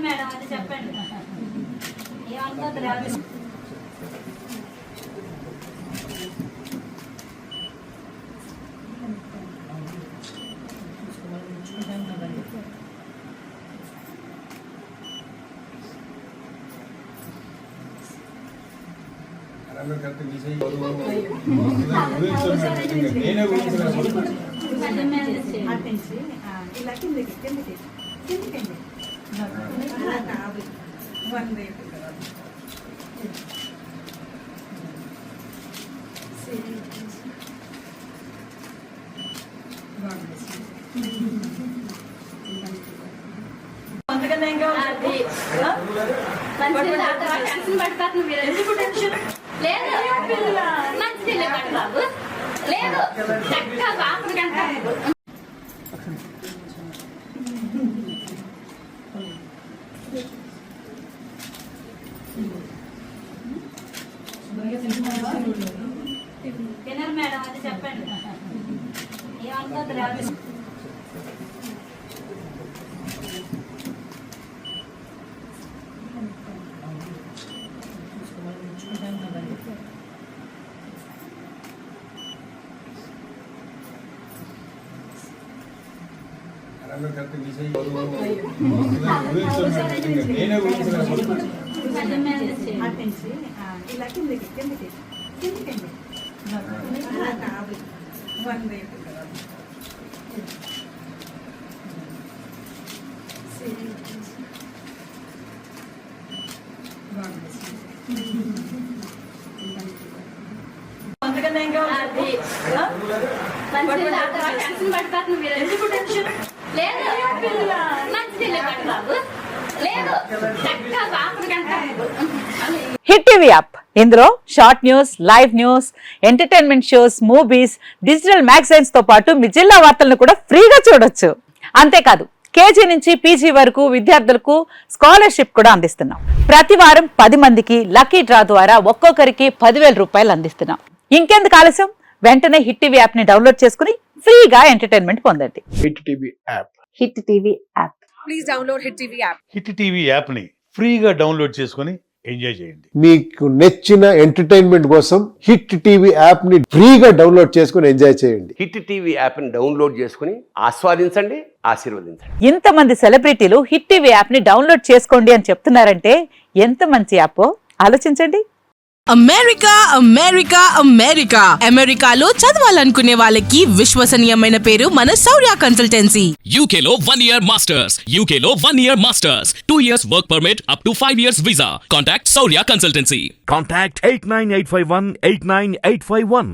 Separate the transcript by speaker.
Speaker 1: Madam అది చెప్పండి ఏమనుకోద్దు. Madam అది చెప్పండి ఏమనుకోద్దు.
Speaker 2: హిట్ టీవీ యాప్ ఇందులో short news, live news, entertainment shows, movies, digital magazines తో పాటు మీ జిల్లా వార్తలను కూడా ఫ్రీగా చూడొచ్చు. అంతేకాదు కేజీ నుంచి పీజీ వరకు విద్యార్థులకు స్కాలర్షిప్ కూడా అందిస్తున్నాం. ప్రతి వారం 10 మందికి లక్కీ డ్రా ద్వారా ఒక్కొక్కరికి 10,000 రూపాయలు అందిస్తున్నాం. ఇంకెందుకు ఆలస్యం, వెంటనే హిట్ టీవీ యాప్ ని డౌన్లోడ్ చేసుకుని ఫ్రీగా ఎంటర్టైన్మెంట్ పొందండి.
Speaker 3: Hit TV app.
Speaker 2: Hit TV app.
Speaker 4: Please download hit TV app.
Speaker 5: Hit TV app ని ఫ్రీగా డౌన్లోడ్ చేసుకుని ఎంజాయ్ చేయండి.
Speaker 3: మీకు నచ్చిన ఎంటర్టైన్మెంట్ కోసం హిట్ టీవీ యాప్ ని ఫ్రీగా డౌన్లోడ్ చేసుకుని ఎంజాయ్ చేయండి.
Speaker 6: హిట్ టీవీ యాప్ ని డౌన్లోడ్ చేసుకుని ఆస్వాదించండి, ఆశీర్వదించండి.
Speaker 2: ఇంతమంది సెలబ్రిటీలు హిట్ టీవీ యాప్ ని డౌన్లోడ్ చేసుకోండి అని చెప్తున్నారంటే ఎంత మంచి యాప్ ఆలోచించండి.
Speaker 7: అమెరికా అమెరికా అమెరికా అమెరికాలో చదవాలనుకునే వాళ్ళకి విశ్వసనీయమైన పేరు మన శౌర్య కన్సల్టెన్సీ.
Speaker 8: UK లో 1 year masters, UK లో 1 year masters, 2 years work permit up to 5 years visa. Contact Saurya Consultancy.
Speaker 9: Contact 89851 89851.